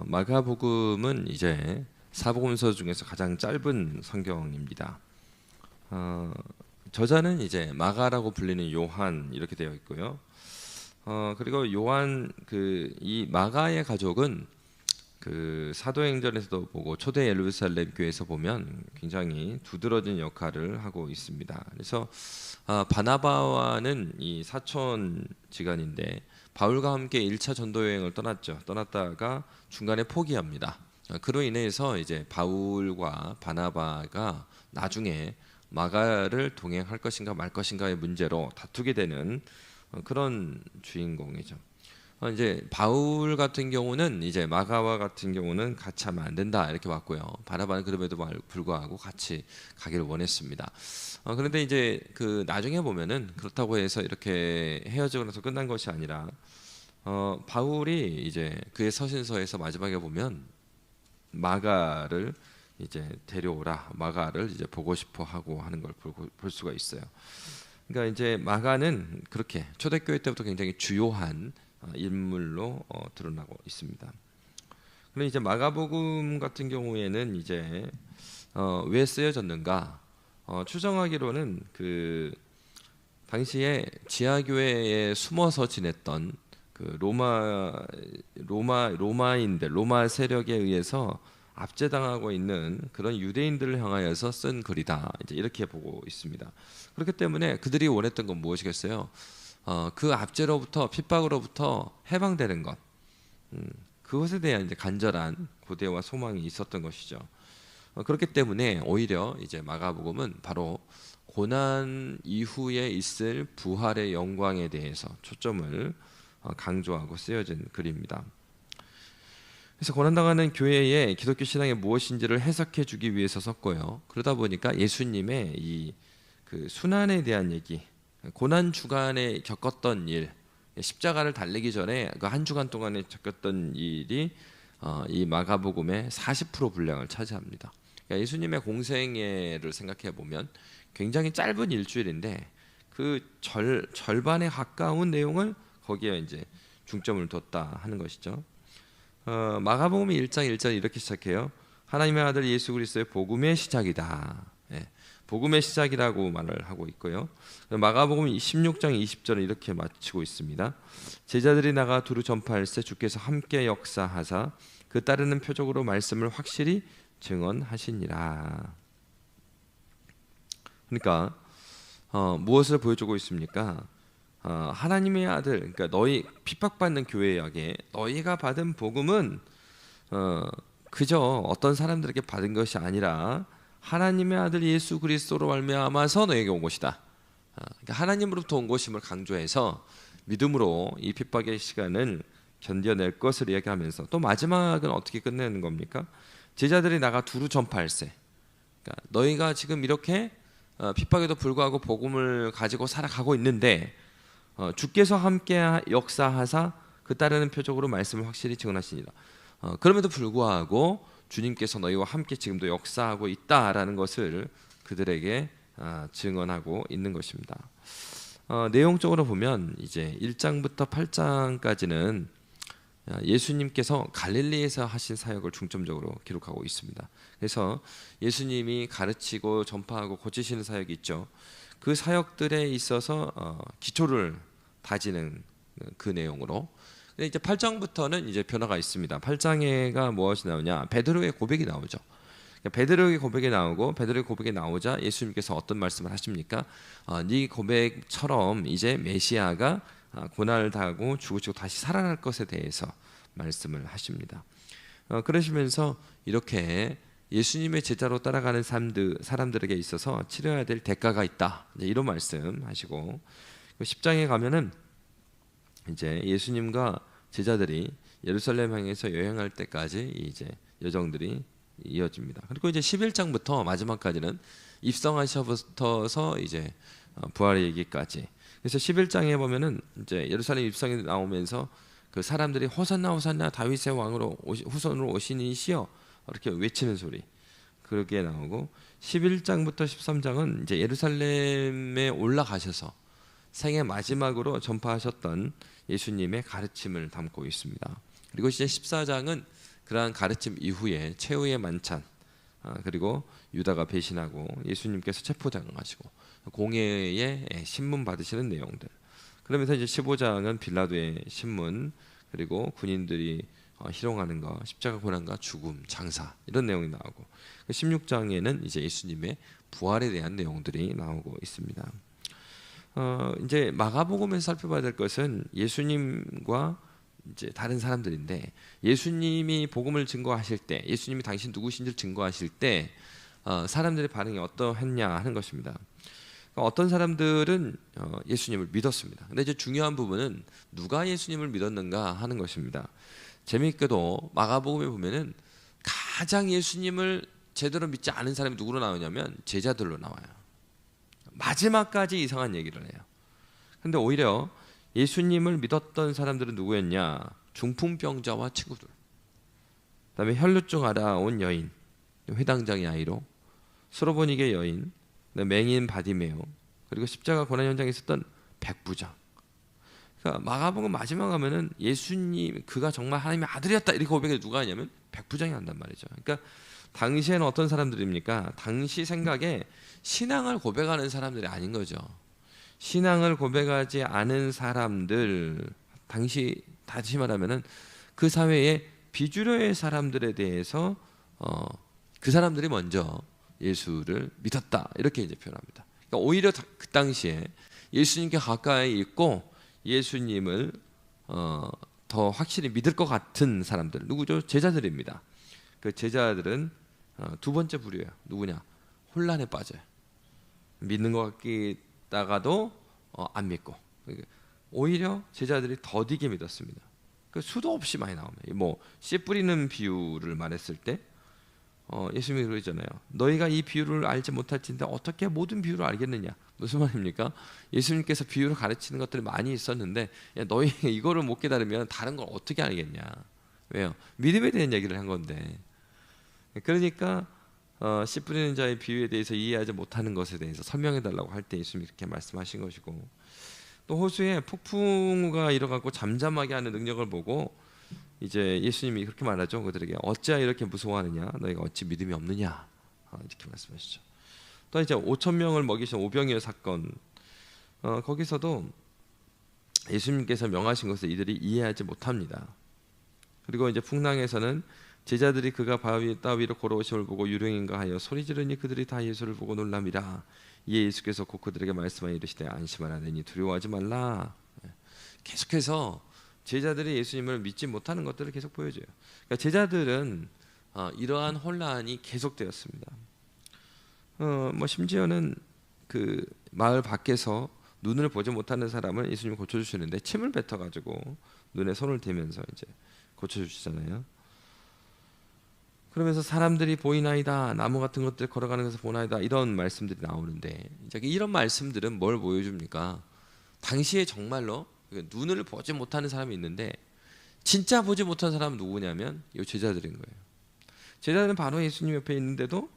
마가복음은 이제 사복음서 중에서 가장 짧은 성경입니다. 저자는 이제 마가라고 불리는 요한 이렇게 되어 있고요. 그리고 요한 이 마가의 가족은 그 사도행전에서도 보고 초대 예루살렘 교회에서 보면 굉장히 두드러진 역할을 하고 있습니다. 그래서 바나바와는 이 사촌지간인데 바울과 함께 1차 전도 여행을 떠났다가 중간에 포기합니다. 그로 인해서 이제 바울과 바나바가 나중에 마가를 동행할 것인가 말 것인가의 문제로 다투게 되는 그런 주인공이죠. 이제 바울 같은 경우는 이제 마가와 같은 경우는 같이 하면 안 된다 이렇게 봤고요. 바나바는 그럼에도 불구하고 같이 가기를 원했습니다. 그런데 이제 그 나중에 보면은 그렇다고 해서 이렇게 헤어지고 나서 끝난 것이 아니라 바울이 이제 그의 서신서에서 마지막에 보면 마가를 이제 데려오라, 마가를 이제 보고 싶어 하고 하는 걸 볼 수가 있어요. 그러니까 이제 마가는 그렇게 초대교회 때부터 굉장히 주요한 인물로 드러나고 있습니다. 그런데 이제 마가복음 같은 경우에는 이제 왜 쓰여졌는가? 추정하기로는 그 당시에 지하교회에 숨어서 지냈던 그 로마 세력에 의해서 압제당하고 있는 그런 유대인들을 향하여서 쓴 글이다. 이제 이렇게 보고 있습니다. 그렇기 때문에 그들이 원했던 건 무엇이겠어요? 그 압제로부터 핍박으로부터 해방되는 것, 그것에 대한 이제 간절한 고대와 소망이 있었던 것이죠. 그렇기 때문에 오히려 이제 마가복음은 바로 고난 이후에 있을 부활의 영광에 대해서 초점을 강조하고 쓰여진 글입니다. 그래서 고난당하는 교회의 기독교 신앙이 무엇인지를 해석해 주기 위해서 썼고요. 그러다 보니까 예수님의 이 그 순환에 대한 얘기, 고난 주간에 겪었던 일, 십자가를 달리기 전에 그 한 주간 동안에 겪었던 일이 이 마가복음의 40% 분량을 차지합니다. 그러니까 예수님의 공생애를 생각해 보면 굉장히 짧은 일주일인데 그 절반에 가까운 내용을 거기에 이제 중점을 뒀다 하는 것이죠. 마가복음 1장 1절 이렇게 시작해요. 하나님의 아들 예수 그리스도의 복음의 시작이다. 복음의 시작이라고 말을 하고 있고요. 마가복음 16장 20절은 이렇게 마치고 있습니다. 제자들이 나가 두루 전파할세 주께서 함께 역사하사 그 따르는 표적으로 말씀을 확실히 증언하시니라. 그러니까 무엇을 보여주고 있습니까? 하나님의 아들, 그러니까 너희 핍박받는 교회에게 너희가 받은 복음은 그저 어떤 사람들에게 받은 것이 아니라 하나님의 아들 예수 그리스도로 말미암아서 너에게 온 것이다. 그러니까 하나님으로부터 온 것임을 강조해서 믿음으로 이 핍박의 시간을 견뎌낼 것을 이야기하면서 또 마지막은 어떻게 끝내는 겁니까? 제자들이 나가 두루 전파할세. 그러니까 너희가 지금 이렇게 핍박에도 불구하고 복음을 가지고 살아가고 있는데 주께서 함께 역사하사 그 따르는 표적으로 말씀을 확실히 증언하시니라. 그럼에도 불구하고 주님께서 너희와 함께 지금도 역사하고 있다라는 것을 그들에게 증언하고 있는 것입니다. 내용적으로 보면 이제 1장부터 8장까지는 예수님께서 갈릴리에서 하신 사역을 중점적으로 기록하고 있습니다. 그래서 예수님이 가르치고 전파하고 고치시는 사역이 있죠. 그 사역들에 있어서 기초를 다지는 그 내용으로. 근데 이제 8장부터는 이제 변화가 있습니다. 8장에가 무엇이 나오냐? 베드로의 고백이 나오죠. 베드로의 고백이 나오고 베드로의 고백이 나오자 예수님께서 어떤 말씀을 하십니까? 네 고백처럼 이제 메시아가 고난을 당하고 죽으시고 다시 살아날 것에 대해서 말씀을 하십니다. 그러시면서 이렇게 예수님의 제자로 따라가는 사람들에게 있어서 치러야 될 대가가 있다. 이런 말씀하시고 10장에 가면은 이제 예수님과 제자들이 예루살렘 향해서 여행할 때까지 이제 여정들이 이어집니다. 그리고 이제 11장부터 마지막까지는 입성하셔부터서 이제 부활의 얘기까지. 그래서 11장에 보면은 이제 예루살렘 입성이 나오면서 그 사람들이 호산나 호산나 다윗의 왕으로 후손으로 오신 이시여 이렇게 외치는 소리 그렇게 나오고 11장부터 13장은 이제 예루살렘에 올라가셔서 생애 마지막으로 전파하셨던 예수님의 가르침을 담고 있습니다. 그리고 이제 14장은 그러한 가르침 이후에 최후의 만찬, 그리고 유다가 배신하고 예수님께서 체포당하시고 공회의 신문 받으시는 내용들. 그러면서 이제 15장은 빌라도의 신문, 그리고 군인들이 희롱하는 거, 십자가 고난과 죽음, 장사, 이런 내용이 나오고, 16장에는 이제 예수님의 부활에 대한 내용들이 나오고 있습니다. 이제 마가복음에서 살펴봐야 될 것은 예수님과 이제 다른 사람들인데, 예수님이 복음을 증거하실 때, 예수님이 당신 누구신지를 증거하실 때 사람들의 반응이 어떠했냐 하는 것입니다. 그러니까 어떤 사람들은 예수님을 믿었습니다. 근데 이제 중요한 부분은 누가 예수님을 믿었는가 하는 것입니다. 재미있게도 마가복음에 보면은 가장 예수님을 제대로 믿지 않은 사람이 누구로 나오냐면 제자들로 나와요. 마지막까지 이상한 얘기를 해요. 근데 오히려 예수님을 믿었던 사람들은 누구였냐? 중풍병자와 친구들, 그다음에 혈루증 알아온 여인, 회당장의 아이로, 수로보닉의 여인, 맹인 바디메오, 그리고 십자가 고난 현장에 있었던 백부장. 그러니까 마가복음 마지막 하면은 예수님 그가 정말 하나님의 아들이었다 이렇게 고백을 누가 하냐면 백부장이 한단 말이죠. 그러니까 당시에는 어떤 사람들입니까? 당시 생각에 신앙을 고백하는 사람들이 아닌 거죠. 신앙을 고백하지 않은 사람들, 당시 다시 말하면은 그 사회의 비주류의 사람들에 대해서 그 사람들이 먼저 예수를 믿었다 이렇게 이제 표현합니다. 그러니까 오히려 그 당시에 예수님께 가까이 있고 예수님을 더 확실히 믿을 것 같은 사람들, 누구죠? 제자들입니다. 그 제자들은 두 번째 부류예요. 누구냐? 혼란에 빠져요. 믿는 것 같다가도 안 믿고, 오히려 제자들이 더디게 믿었습니다. 그 수도 없이 많이 나옵니다. 뭐 씨 뿌리는 비유를 말했을 때 예수님이 그러잖아요. 너희가 이 비유를 알지 못할진데 어떻게 모든 비유를 알겠느냐? 무슨 말입니까? 예수님께서 비유를 가르치는 것들이 많이 있었는데 야, 너희 이거를 못 깨달으면 다른 걸 어떻게 알겠냐? 왜요? 믿음에 대한 얘기를 한 건데. 그러니까 씨 뿌리는 자의 비유에 대해서 이해하지 못하는 것에 대해서 설명해 달라고 할 때 예수님이 그렇게 말씀하신 것이고, 또 호수에 폭풍우가 일어가고 잠잠하게 하는 능력을 보고 이제 예수님이 그렇게 말하죠. 그들에게 어찌하여 이렇게 무서워하느냐? 너희가 어찌 믿음이 없느냐? 이렇게 말씀하시죠. 또 이제 5천 명을 먹이신 오병이어 사건, 거기서도 예수님께서 명하신 것을 이들이 이해하지 못합니다. 그리고 이제 풍랑에서는 제자들이 그가 바위 따위로 걸어오심을 보고 유령인가 하여 소리 지르니 그들이 다 예수를 보고 놀랍니다. 이에 예수께서 곧 그들에게 말씀하여 이르시되 안심하라, 내니 두려워하지 말라. 계속해서 제자들이 예수님을 믿지 못하는 것들을 계속 보여줘요. 그러니까 제자들은 이러한 혼란이 계속되었습니다. 뭐 심지어는 그 마을 밖에서 눈을 보지 못하는 사람을 예수님이 고쳐주시는데 침을 뱉어가지고 눈에 손을 대면서 이제 고쳐주시잖아요. 그러면서 사람들이 보이나이다, 나무 같은 것들 걸어가는 것을 보나이다, 이런 말씀들이 나오는데, 이제 이런 말씀들은 뭘 보여줍니까? 당시에 정말로 눈을 보지 못하는 사람이 있는데 진짜 보지 못한 사람은 누구냐면 이 제자들인 거예요. 제자들은 바로 예수님 옆에 있는데도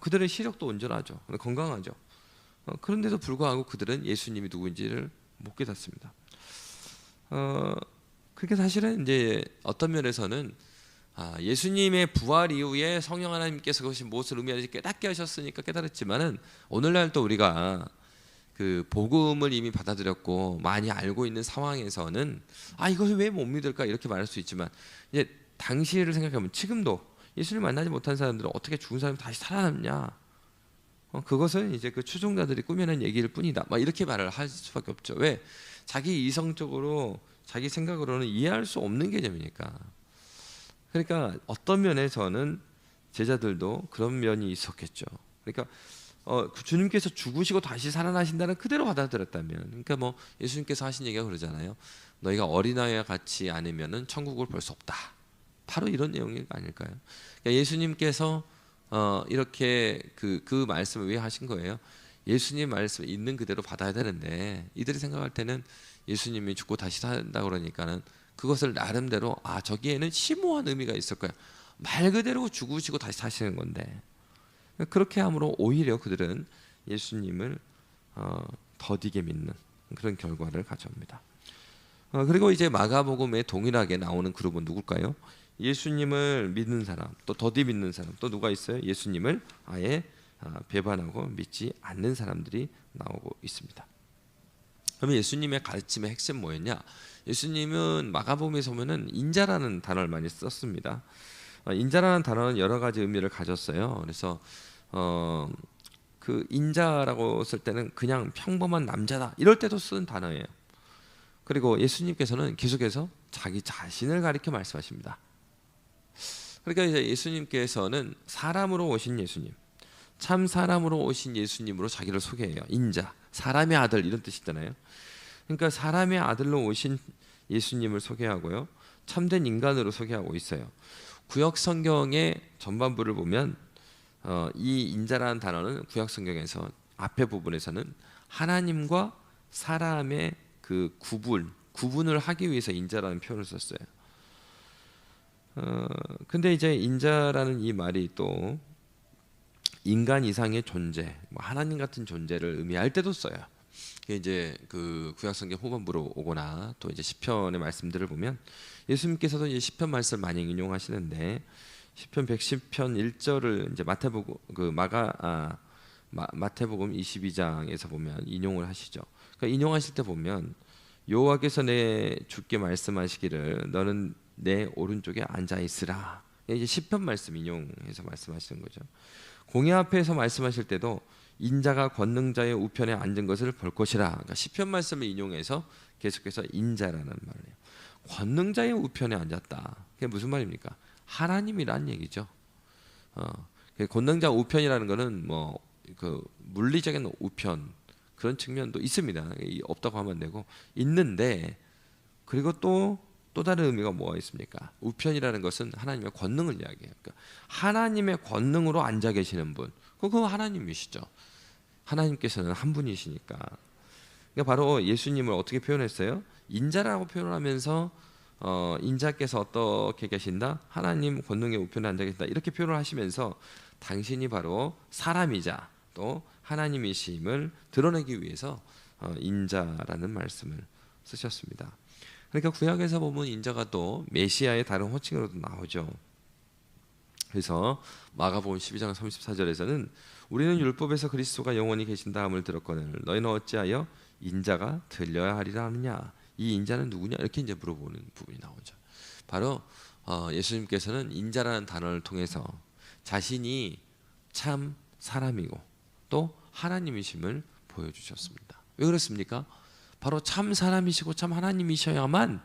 그들의 시력도 온전하죠, 건강하죠. 그런데도 불구하고 그들은 예수님이 누구인지를 못 깨닫습니다. 그게 사실은 이제 어떤 면에서는 예수님의 부활 이후에 성령 하나님께서 그것이 무엇을 의미하는지 깨닫게 하셨으니까 깨달았지만은 오늘날 또 우리가 그 복음을 이미 받아들였고 많이 알고 있는 상황에서는 이것을 왜 못 믿을까 이렇게 말할 수 있지만, 이제 당시를 생각하면 지금도 예수님 만나지 못한 사람들은 어떻게 죽은 사람이 다시 살아남냐? 그것은 이제 그 추종자들이 꾸며낸 얘기일 뿐이다. 막 이렇게 말을 할 수밖에 없죠. 왜? 자기 이성적으로 자기 생각으로는 이해할 수 없는 개념이니까. 그러니까 어떤 면에서는 제자들도 그런 면이 있었겠죠. 그러니까 주님께서 죽으시고 다시 살아나신다는 그대로 받아들였다면, 그러니까 뭐 예수님께서 하신 얘기가 그러잖아요. 너희가 어린아이와 같지 않으면은 천국을 볼 수 없다. 바로 이런 내용이 아닐까요? 그러니까 예수님께서 이렇게 그 말씀을 왜 하신 거예요? 예수님 말씀을 있는 그대로 받아야 되는데 이들이 생각할 때는 예수님이 죽고 다시 산다 그러니까는 그것을 나름대로 저기에는 심오한 의미가 있을 거야. 말 그대로 죽으시고 다시 사시는 건데, 그렇게 함으로 오히려 그들은 예수님을 더디게 믿는 그런 결과를 가져옵니다. 그리고 이제 마가복음에 동일하게 나오는 그룹은 누굴까요? 예수님을 믿는 사람, 또 더디 믿는 사람, 또 누가 있어요? 예수님을 아예 배반하고 믿지 않는 사람들이 나오고 있습니다. 그러면 예수님의 가르침의 핵심 뭐였냐? 예수님은 마가복음에서 보면은 인자라는 단어를 많이 썼습니다. 인자라는 단어는 여러 가지 의미를 가졌어요. 그래서 그 인자라고 쓸 때는 그냥 평범한 남자다 이럴 때도 쓰는 단어예요. 그리고 예수님께서는 계속해서 자기 자신을 가리켜 말씀하십니다. 그러니까 이제 예수님께서는 사람으로 오신 예수님, 참 사람으로 오신 예수님으로 자기를 소개해요. 인자, 사람의 아들 이런 뜻이잖아요. 그러니까 사람의 아들로 오신 예수님을 소개하고요, 참된 인간으로 소개하고 있어요. 구약 성경의 전반부를 보면 이 인자라는 단어는 구약 성경에서 앞에 부분에서는 하나님과 사람의 그 구분을 하기 위해서 인자라는 표현을 썼어요. 근데 이제 인자라는 이 말이 또 인간 이상의 존재, 하나님 같은 존재를 의미할 때도 써요. 이제 그 구약성경 후반부로 오거나 또 이제 시편의 말씀들을 보면 예수님께서도 이제 시편 말씀 많이 인용하시는데 시편 110편 1절을 이제 마태복음 22장에서 보면 인용을 하시죠. 그러니까 인용하실 때 보면 여호와께서 내 주께 말씀하시기를 너는 내 오른쪽에 앉아 있으라. 이제 시편 말씀 인용해서 말씀하시는 거죠. 공의 앞에서 말씀하실 때도 인자가 권능자의 우편에 앉은 것을 볼 것이라. 그러니까 시편 말씀을 인용해서 계속해서 인자라는 말을 해요. 권능자의 우편에 앉았다. 그게 무슨 말입니까? 하나님이란 얘기죠. 권능자 우편이라는 것은 뭐 그 물리적인 우편 그런 측면도 있습니다. 없다고 하면 안 되고 있는데, 그리고 또 다른 의미가 뭐가 있습니까? 우편이라는 것은 하나님의 권능을 이야기해요. 그러니까 하나님의 권능으로 앉아 계시는 분, 그거 하나님이시죠. 하나님께서는 한 분이시니까. 그러니까 바로 예수님을 어떻게 표현했어요? 인자라고 표현하면서 인자께서 어떻게 계신다? 하나님 권능의 우편에 앉아 계신다. 이렇게 표현을 하시면서 당신이 바로 사람이자 또 하나님이심을 드러내기 위해서 인자라는 말씀을 쓰셨습니다. 그러니까 구약에서 보면 인자가 또 메시아의 다른 호칭으로도 나오죠. 그래서 마가복음 12장 34절에서는 우리는 율법에서 그리스도가 영원히 계신다함을 들었거늘 너희는 어찌하여 인자가 들려야 하리라 하느냐? 이 인자는 누구냐? 이렇게 이제 물어보는 부분이 나오죠. 바로 예수님께서는 인자라는 단어를 통해서 자신이 참 사람이고 또 하나님이심을 보여주셨습니다. 왜 그렇습니까? 바로 참 사람이시고 참 하나님이셔야만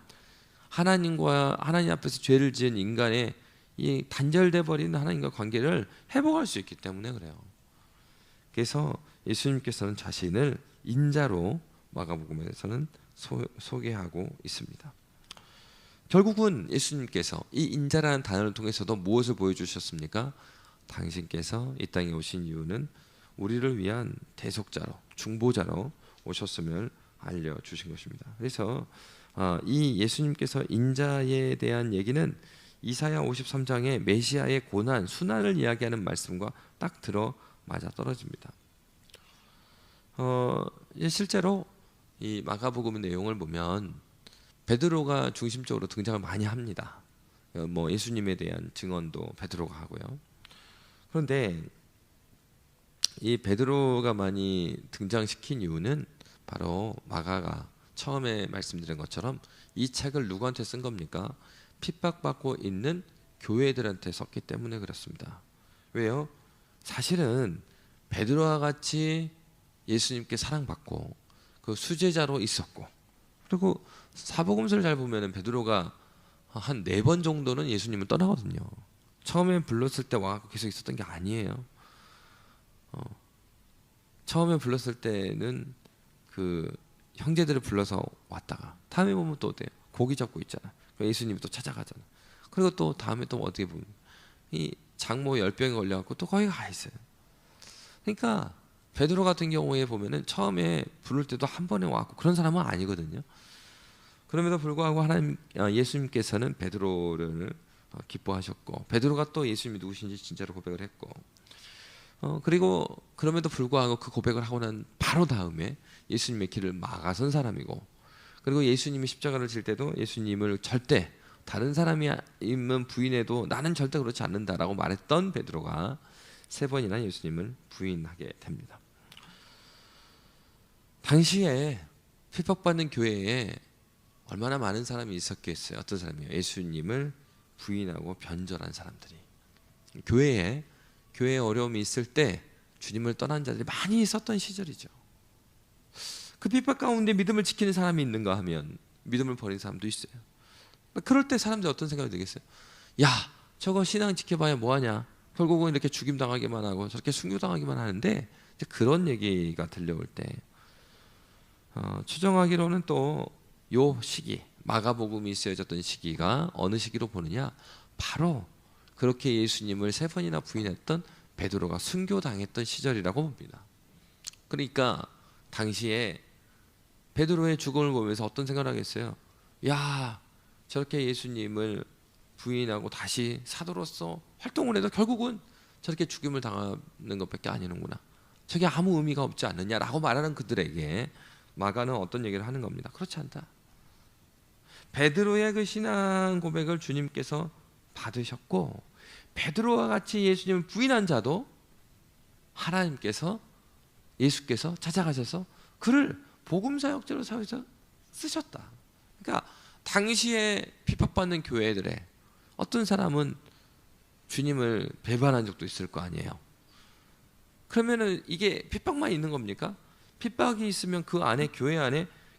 하나님과 하나님 앞에서 죄를 지은 인간의 이 단절돼 버린 하나님과 관계를 회복할 수 있기 때문에 그래요. 그래서 예수님께서는 자신을 인자로 마가복음에서는 소개하고 있습니다. 결국은 예수님께서 이 인자라는 단어를 통해서도 무엇을 보여주셨습니까? 당신께서 이 땅에 오신 이유는 우리를 위한 대속자로, 중보자로 오셨음을 알려주신 것입니다. 그래서 이 예수님께서 인자에 대한 얘기는 이사야 53장의 메시아의 고난, 순환을 이야기하는 말씀과 딱 들어 맞아 떨어집니다. 실제로 이 마가복음 내용을 보면 베드로가 중심적으로 등장을 많이 합니다. 뭐 예수님에 대한 증언도 베드로가 하고요. 그런데 이 베드로가 많이 등장시킨 이유는 바로 마가가 처음에 말씀드린 것처럼 이 책을 누구한테 쓴 겁니까? 핍박받고 있는 교회들한테 썼기 때문에 그렇습니다. 왜요? 사실은 베드로와 같이 예수님께 사랑받고 그 수제자로 있었고, 그리고 사복음서를 잘 보면 베드로가 한 4번 정도는 예수님을 떠나거든요. 처음에 불렀을 때 와서 계속 있었던 게 아니에요. 처음에 불렀을 때는 그 형제들을 불러서 왔다가 다음에 보면 또 어때요? 고기 잡고 있잖아. 예수님이 또 찾아가잖아. 그리고 또 다음에 또 어떻게 보면 이 장모 열병에 걸려갖고 또 거기 가 있어요. 그러니까 베드로 같은 경우에 보면은 처음에 부를 때도 한 번에 왔고 그런 사람은 아니거든요. 그럼에도 불구하고 예수님께서는 베드로를 기뻐하셨고, 베드로가 또 예수님이 누구신지 진짜로 고백을 했고, 그리고 그럼에도 불구하고 그 고백을 하고 난 바로 다음에 예수님의 길을 막아선 사람이고, 그리고 예수님이 십자가를 질 때도 예수님을 절대 다른 사람이 있는 부인해도 나는 절대 그렇지 않는다라고 말했던 베드로가 3번이나 예수님을 부인하게 됩니다. 당시에 핍박받는 교회에 얼마나 많은 사람이 있었겠어요. 어떤 사람이요? 예수님을 부인하고 변절한 사람들이. 교회에 어려움이 있을 때 주님을 떠난 자들이 많이 있었던 시절이죠. 그 핍박 가운데 믿음을 지키는 사람이 있는가 하면 믿음을 버린 사람도 있어요. 그럴 때 사람들이 어떤 생각이 들겠어요? 야, 저거 신앙 지켜봐야 뭐하냐, 결국은 이렇게 죽임당하기만 하고 저렇게 순교당하기만 하는데, 이제 그런 얘기가 들려올 때 추정하기로는 또 요 시기, 마가복음이 쓰여졌던 시기가 어느 시기로 보느냐, 바로 그렇게 예수님을 3번이나 부인했던 베드로가 순교당했던 시절이라고 봅니다. 그러니까 당시에 베드로의 죽음을 보면서 어떤 생각을 하겠어요? 야, 저렇게 예수님을 부인하고 다시 사도로서 활동을 해도 결국은 저렇게 죽임을 당하는 것밖에 아니는구나, 저게 아무 의미가 없지 않느냐라고 말하는 그들에게 마가는 어떤 얘기를 하는 겁니다. 그렇지 않다. 베드로의 그 신앙 고백을 주님께서 받으셨고, 베드로와 같이 예수님을 부인한 자도 하나님께서, 예수께서 찾아가셔서 그를 복음 사역자로 사용해서 쓰셨다. 그러니까 당시에 핍박받는 교회들에 어떤 사람은 주님을 배반한 적도 있을 거 아니에요. 그러면은 이게 핍박만 있는 겁니까? 핍박이 있으면 그 안에,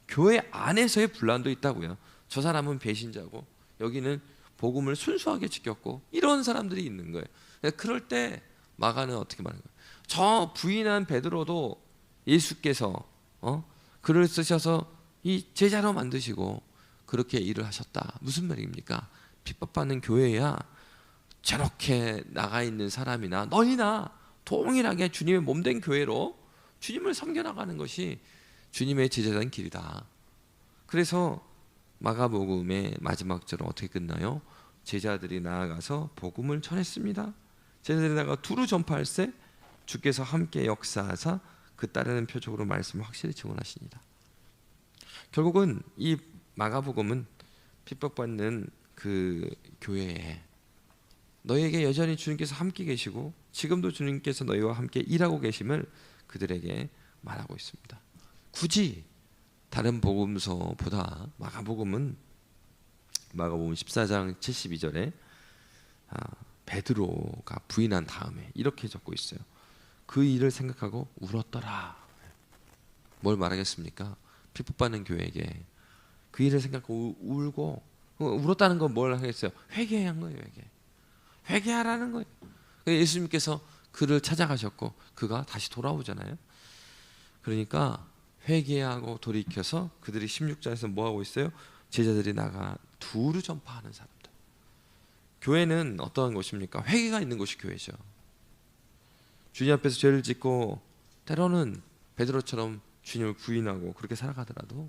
교회 안에서의 분란도 있다고요. 저 사람은 배신자고 여기는 복음을 순수하게 지켰고, 이런 사람들이 있는 거예요. 그럴 때 마가는 어떻게 말하는 거예요? 저 부인한 베드로도 예수께서 그를 쓰셔서 이 제자로 만드시고 그렇게 일을 하셨다. 무슨 말입니까? 핍박받는 교회야 저렇게 나가 있는 사람이나 너희나 동일하게 주님의 몸된 교회로 주님을 섬겨나가는 것이 주님의 제자된 길이다. 그래서 마가복음의 마지막 절은 어떻게 끝나요? 제자들이 나아가서 복음을 전했습니다. 제자들이 나가 두루 전파할세 주께서 함께 역사하사 그 따르는 표적으로 말씀을 확실히 증언하십니다. 결국은 이 마가복음은 핍박받는 그 교회에 너희에게 여전히 주님께서 함께 계시고 지금도 주님께서 너희와 함께 일하고 계심을 그들에게 말하고 있습니다. 굳이 다른 복음서보다 마가복음 14장 72절에 베드로가 부인한 다음에 이렇게 적고 있어요. 그 일을 생각하고 울었더라. 뭘 말하겠습니까? 핍박받는 교회에게 그 일을 생각하고 울고, 울었다는 건 뭘 하겠어요? 회개한 거예요. 회개하라는 거예요. 예수님께서 그를 찾아가셨고 그가 다시 돌아오잖아요. 그러니까 회개하고 돌이켜서 그들이 16절에서 뭐 하고 있어요? 제자들이 나가 두루 전파하는 사람들. 교회는 어떠한 곳입니까? 회개가 있는 곳이 교회죠. 주님 앞에서 죄를 짓고 때로는 베드로처럼 주님을 부인하고 그렇게 살아가더라도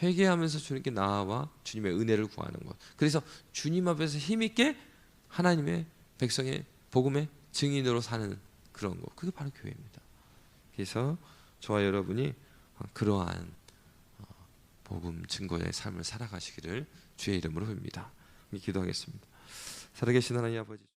회개하면서 주님께 나아와 주님의 은혜를 구하는 것. 그래서 주님 앞에서 힘있게 하나님의 백성의 복음의 증인으로 사는 그런 것. 그게 바로 교회입니다. 그래서 저와 여러분이 그러한 복음 증거의 삶을 살아가시기를 주의 이름으로 빕니다. 기도하겠습니다. 살아계신 하나님 아버지,